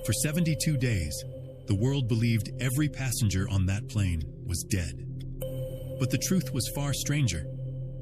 For 72 days, the world believed every passenger on that plane was dead. But the truth was far stranger,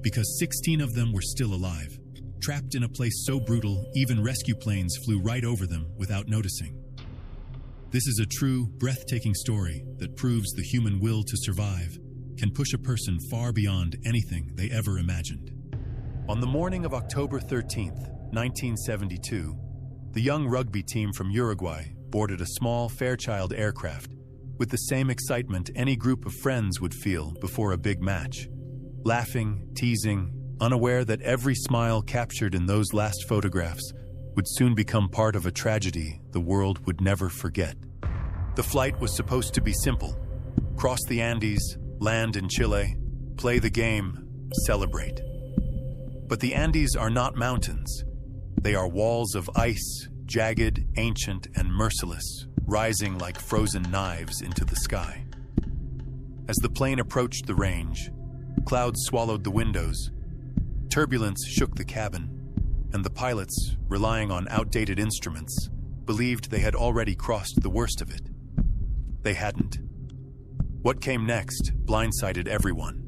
because 16 of them were still alive, trapped in a place so brutal even rescue planes flew right over them without noticing. This is a true, breathtaking story that proves the human will to survive can push a person far beyond anything they ever imagined. On the morning of October 13th, 1972, the young rugby team from Uruguay boarded a small Fairchild aircraft with the same excitement any group of friends would feel before a big match. Laughing, teasing, unaware that every smile captured in those last photographs would soon become part of a tragedy the world would never forget. The flight was supposed to be simple: cross the Andes, land in Chile, play the game, celebrate. But the Andes are not mountains. They are walls of ice, jagged, ancient, and merciless, rising like frozen knives into the sky. As the plane approached the range, clouds swallowed the windows, turbulence shook the cabin, and the pilots, relying on outdated instruments, believed they had already crossed the worst of it. They hadn't. What came next blindsided everyone.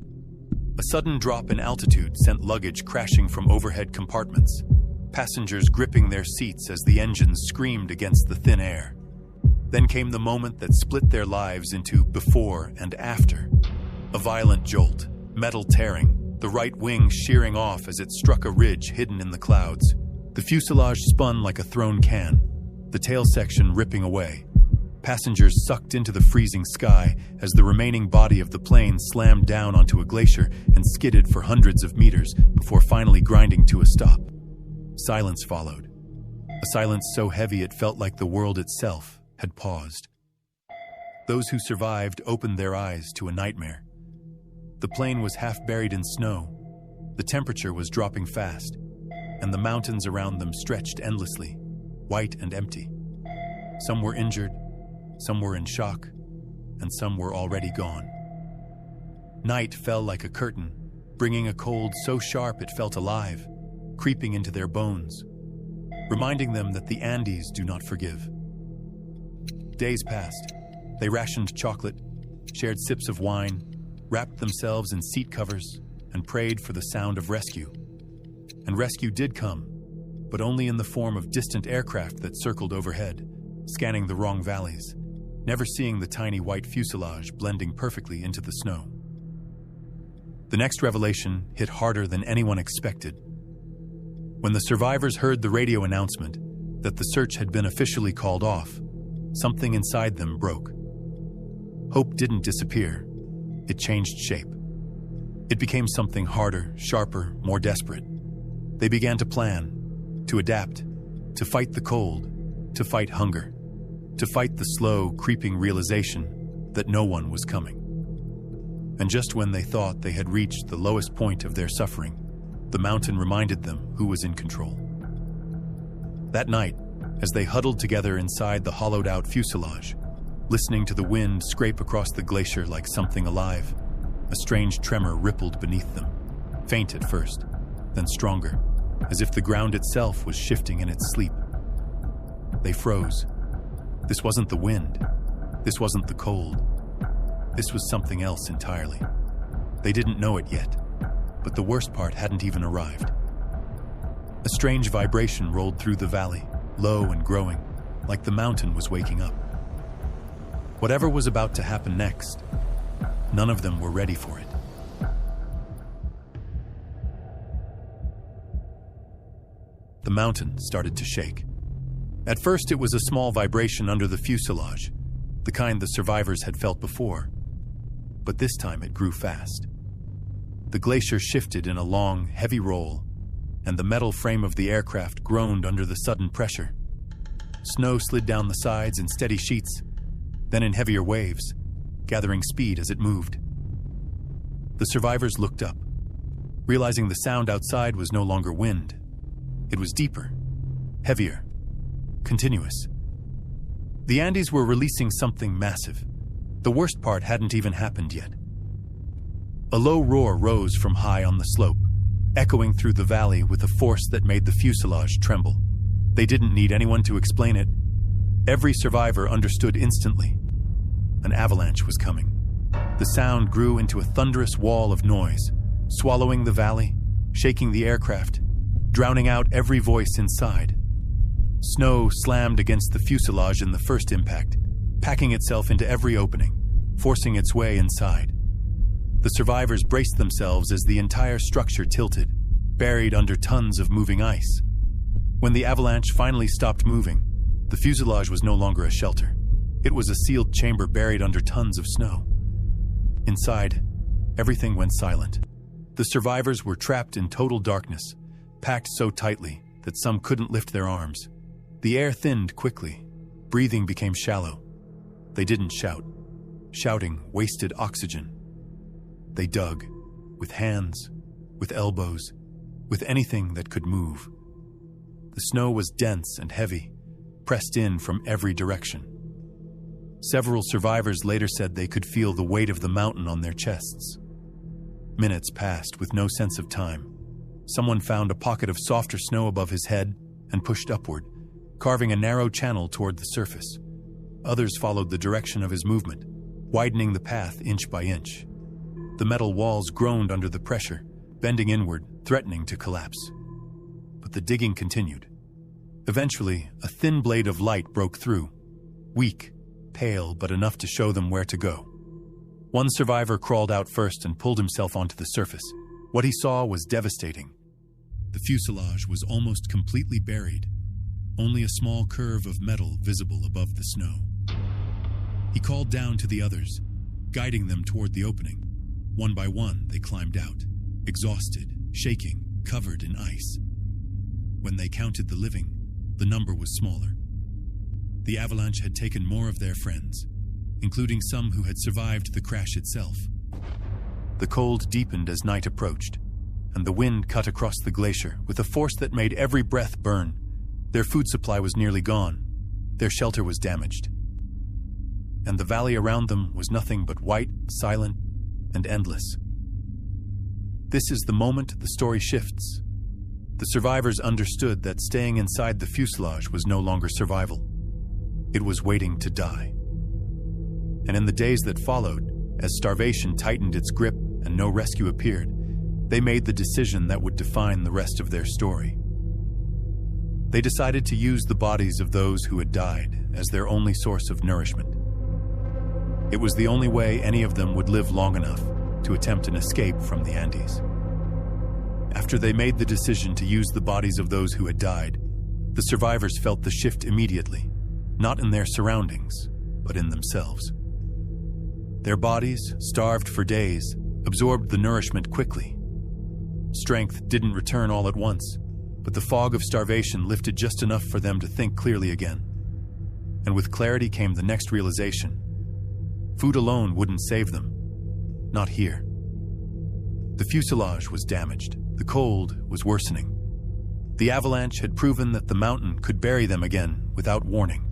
A sudden drop in altitude sent luggage crashing from overhead compartments, passengers gripping their seats as the engines screamed against the thin air. Then came the moment that split their lives into before and after. A violent jolt, metal tearing, the right wing shearing off as it struck a ridge hidden in the clouds. The fuselage spun like a thrown can, the tail section ripping away. Passengers sucked into the freezing sky as the remaining body of the plane slammed down onto a glacier and skidded for hundreds of meters before finally grinding to a stop. Silence followed, a silence so heavy it felt like the world itself had paused. Those who survived opened their eyes to a nightmare. The plane was half buried in snow, the temperature was dropping fast, and the mountains around them stretched endlessly, white and empty. Some were injured, some were in shock, and some were already gone. Night fell like a curtain, bringing a cold so sharp it felt alive, creeping into their bones, reminding them that the Andes do not forgive. Days passed. They rationed chocolate, shared sips of wine, wrapped themselves in seat covers, and prayed for the sound of rescue. And rescue did come, but only in the form of distant aircraft that circled overhead, scanning the wrong valleys, never seeing the tiny white fuselage blending perfectly into the snow. The next revelation hit harder than anyone expected. When the survivors heard the radio announcement that the search had been officially called off, something inside them broke. Hope didn't disappear. It changed shape. It became something harder, sharper, more desperate. They began to plan, to adapt, to fight the cold, to fight hunger, to fight the slow, creeping realization that no one was coming. And just when they thought they had reached the lowest point of their suffering, the mountain reminded them who was in control. That night, as they huddled together inside the hollowed-out fuselage, listening to the wind scrape across the glacier like something alive, a strange tremor rippled beneath them, faint at first, then stronger, as if the ground itself was shifting in its sleep. They froze. This wasn't the wind. This wasn't the cold. This was something else entirely. They didn't know it yet, but the worst part hadn't even arrived. A strange vibration rolled through the valley, low and growing, like the mountain was waking up. Whatever was about to happen next, none of them were ready for it. The mountain started to shake. At first, it was a small vibration under the fuselage, the kind the survivors had felt before. But this time it grew fast. The glacier shifted in a long, heavy roll, and the metal frame of the aircraft groaned under the sudden pressure. Snow slid down the sides in steady sheets, then in heavier waves, gathering speed as it moved. The survivors looked up, realizing the sound outside was no longer wind. It was deeper, heavier, continuous. The Andes were releasing something massive. The worst part hadn't even happened yet. A low roar rose from high on the slope, echoing through the valley with a force that made the fuselage tremble. They didn't need anyone to explain it. Every survivor understood instantly. An avalanche was coming. The sound grew into a thunderous wall of noise, swallowing the valley, shaking the aircraft, drowning out every voice inside. Snow slammed against the fuselage in the first impact, packing itself into every opening, forcing its way inside. The survivors braced themselves as the entire structure tilted, buried under tons of moving ice. When the avalanche finally stopped moving, the fuselage was no longer a shelter. It was a sealed chamber buried under tons of snow. Inside, everything went silent. The survivors were trapped in total darkness, packed so tightly that some couldn't lift their arms. The air thinned quickly. Breathing became shallow. They didn't shout. Shouting wasted oxygen. They dug, with hands, with elbows, with anything that could move. The snow was dense and heavy, pressed in from every direction. Several survivors later said they could feel the weight of the mountain on their chests. Minutes passed with no sense of time. Someone found a pocket of softer snow above his head and pushed upward, carving a narrow channel toward the surface. Others followed the direction of his movement, widening the path inch by inch. The metal walls groaned under the pressure, bending inward, threatening to collapse. But the digging continued. Eventually, a thin blade of light broke through, weak, pale, but enough to show them where to go. One survivor crawled out first and pulled himself onto the surface. What he saw was devastating. The fuselage was almost completely buried, only a small curve of metal visible above the snow. He called down to the others, guiding them toward the opening. One by one, they climbed out, exhausted, shaking, covered in ice. When they counted the living, the number was smaller. The avalanche had taken more of their friends, including some who had survived the crash itself. The cold deepened as night approached, and the wind cut across the glacier with a force that made every breath burn. Their food supply was nearly gone. Their shelter was damaged. And the valley around them was nothing but white, silent, and endless. This is the moment the story shifts. The survivors understood that staying inside the fuselage was no longer survival. It was waiting to die. And in the days that followed, as starvation tightened its grip and no rescue appeared, they made the decision that would define the rest of their story. They decided to use the bodies of those who had died as their only source of nourishment. It was the only way any of them would live long enough to attempt an escape from the Andes. After they made the decision to use the bodies of those who had died, the survivors felt the shift immediately, not in their surroundings, but in themselves. Their bodies, starved for days, absorbed the nourishment quickly. Strength didn't return all at once, but the fog of starvation lifted just enough for them to think clearly again. And with clarity came the next realization. Food alone wouldn't save them. Not here. The fuselage was damaged. The cold was worsening. The avalanche had proven that the mountain could bury them again without warning.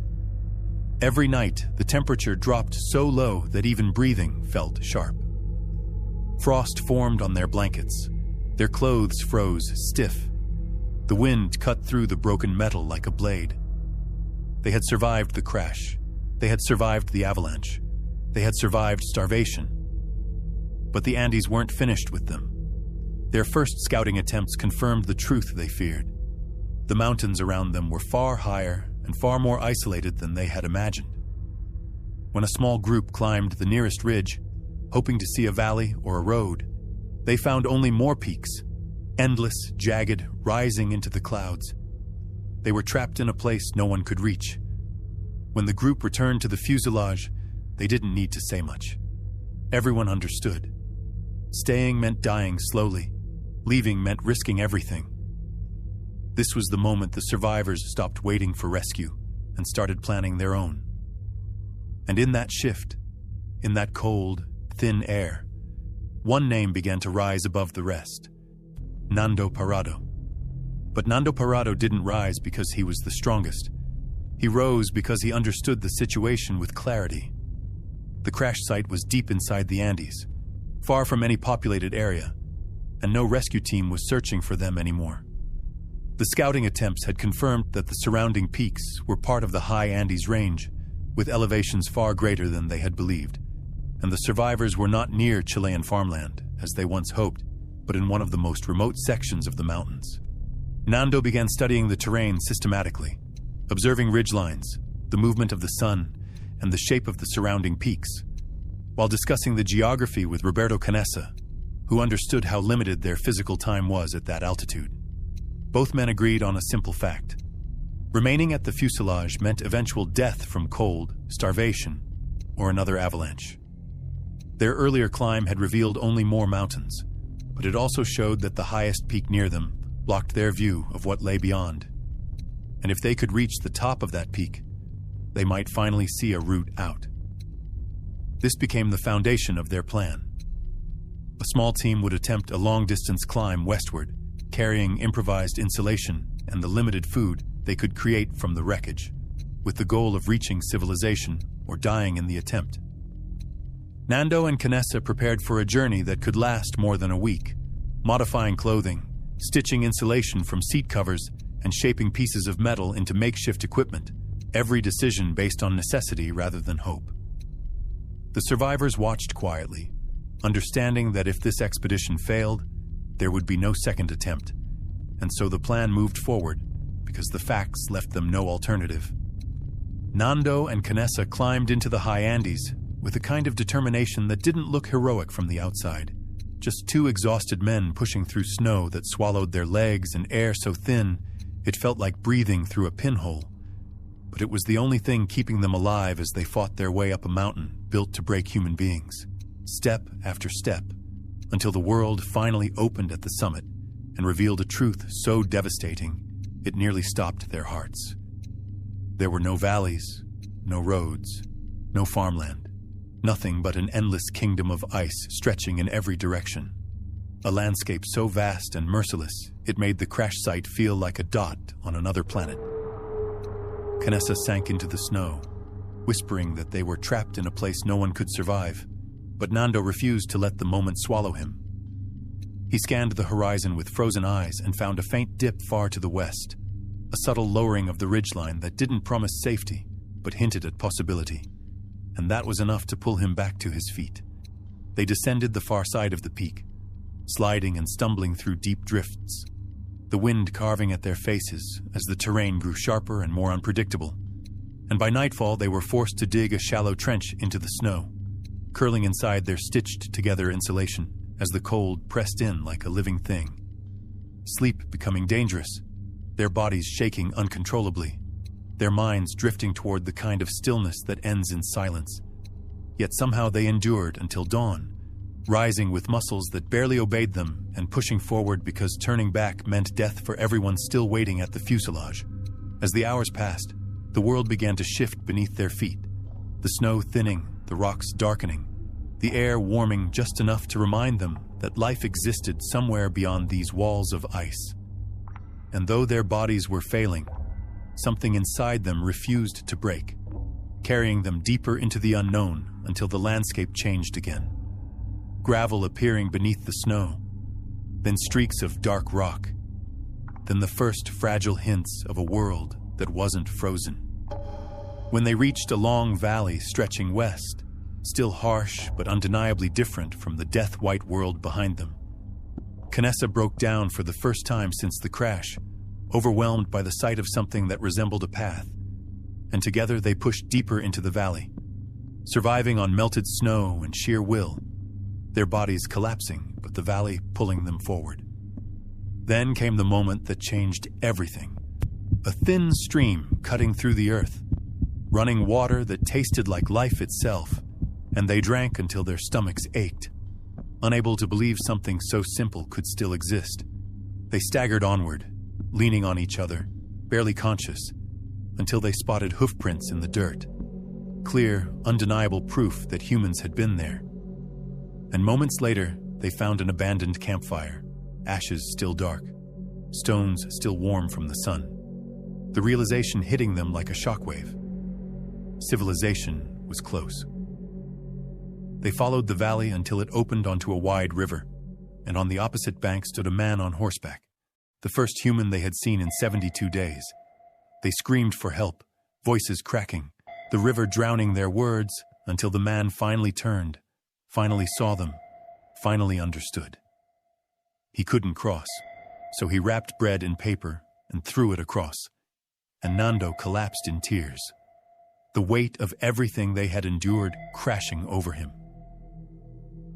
Every night, the temperature dropped so low that even breathing felt sharp. Frost formed on their blankets. Their clothes froze stiff. The wind cut through the broken metal like a blade. They had survived the crash. They had survived the avalanche. They had survived starvation. But the Andes weren't finished with them. Their first scouting attempts confirmed the truth they feared. The mountains around them were far higher and far more isolated than they had imagined. When a small group climbed the nearest ridge, hoping to see a valley or a road, they found only more peaks, endless, jagged, rising into the clouds. They were trapped in a place no one could reach. When the group returned to the fuselage, they didn't need to say much. Everyone understood. Staying meant dying slowly. Leaving meant risking everything. This was the moment the survivors stopped waiting for rescue and started planning their own. And in that shift, in that cold, thin air, one name began to rise above the rest. Nando Parrado. But Nando Parrado didn't rise because he was the strongest. He rose because he understood the situation with clarity. The crash site was deep inside the Andes, far from any populated area, and no rescue team was searching for them anymore. The scouting attempts had confirmed that the surrounding peaks were part of the high Andes range, with elevations far greater than they had believed, and the survivors were not near Chilean farmland, as they once hoped, but in one of the most remote sections of the mountains. Nando began studying the terrain systematically, observing ridgelines, the movement of the sun, and the shape of the surrounding peaks, while discussing the geography with Roberto Canessa, who understood how limited their physical time was at that altitude. Both men agreed on a simple fact. Remaining at the fuselage meant eventual death from cold, starvation, or another avalanche. Their earlier climb had revealed only more mountains, but it also showed that the highest peak near them blocked their view of what lay beyond. And if they could reach the top of that peak, they might finally see a route out. This became the foundation of their plan. A small team would attempt a long-distance climb westward, carrying improvised insulation and the limited food they could create from the wreckage, with the goal of reaching civilization or dying in the attempt. Nando and Canessa prepared for a journey that could last more than a week, modifying clothing, stitching insulation from seat covers, and shaping pieces of metal into makeshift equipment, every decision based on necessity rather than hope. The survivors watched quietly, understanding that if this expedition failed, there would be no second attempt, and so the plan moved forward because the facts left them no alternative. Nando and Canessa climbed into the high Andes with a kind of determination that didn't look heroic from the outside. Just two exhausted men pushing through snow that swallowed their legs and air so thin it felt like breathing through a pinhole. But it was the only thing keeping them alive as they fought their way up a mountain built to break human beings, step after step, until the world finally opened at the summit and revealed a truth so devastating it nearly stopped their hearts. There were no valleys, no roads, no farmland, nothing but an endless kingdom of ice stretching in every direction. A landscape so vast and merciless, it made the crash site feel like a dot on another planet. Canessa sank into the snow, whispering that they were trapped in a place no one could survive, but Nando refused to let the moment swallow him. He scanned the horizon with frozen eyes and found a faint dip far to the west, a subtle lowering of the ridgeline that didn't promise safety, but hinted at possibility. And that was enough to pull him back to his feet. They descended the far side of the peak, sliding and stumbling through deep drifts, the wind carving at their faces as the terrain grew sharper and more unpredictable. And by nightfall, they were forced to dig a shallow trench into the snow, curling inside their stitched-together insulation as the cold pressed in like a living thing. Sleep becoming dangerous, their bodies shaking uncontrollably, their minds drifting toward the kind of stillness that ends in silence. Yet somehow they endured until dawn, rising with muscles that barely obeyed them and pushing forward because turning back meant death for everyone still waiting at the fuselage. As the hours passed, the world began to shift beneath their feet, the snow thinning, the rocks darkening, the air warming just enough to remind them that life existed somewhere beyond these walls of ice. And though their bodies were failing, something inside them refused to break, carrying them deeper into the unknown until the landscape changed again. Gravel appearing beneath the snow, then streaks of dark rock, then the first fragile hints of a world that wasn't frozen. When they reached a long valley stretching west, still harsh but undeniably different from the death-white world behind them, Canessa broke down for the first time since the crash, overwhelmed by the sight of something that resembled a path, and together they pushed deeper into the valley, surviving on melted snow and sheer will, their bodies collapsing but the valley pulling them forward. Then came the moment that changed everything. A thin stream cutting through the earth, running water that tasted like life itself, and they drank until their stomachs ached, unable to believe something so simple could still exist. They staggered onward, leaning on each other, barely conscious, until they spotted hoofprints in the dirt, clear, undeniable proof that humans had been there. And moments later, they found an abandoned campfire, ashes still dark, stones still warm from the sun, the realization hitting them like a shockwave. Civilization was close. They followed the valley until it opened onto a wide river, and on the opposite bank stood a man on horseback, the first human they had seen in 72 days. They screamed for help, voices cracking, the river drowning their words, until the man finally turned, finally saw them, finally understood. He couldn't cross, so he wrapped bread in paper and threw it across, and Nando collapsed in tears, the weight of everything they had endured crashing over him.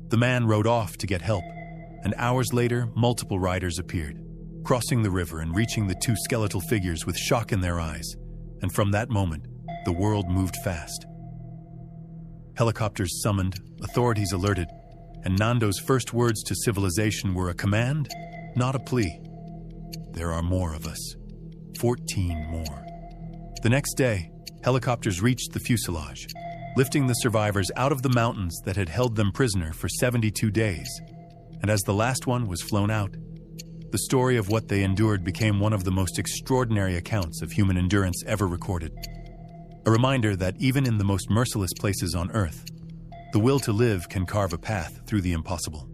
The man rowed off to get help, and hours later, multiple riders appeared, crossing the river and reaching the two skeletal figures with shock in their eyes, and from that moment, the world moved fast. Helicopters summoned, authorities alerted, and Nando's first words to civilization were a command, not a plea. There are more of us. 14 more. The next day, helicopters reached the fuselage, lifting the survivors out of the mountains that had held them prisoner for 72 days. And as the last one was flown out, the story of what they endured became one of the most extraordinary accounts of human endurance ever recorded. A reminder that even in the most merciless places on Earth, the will to live can carve a path through the impossible.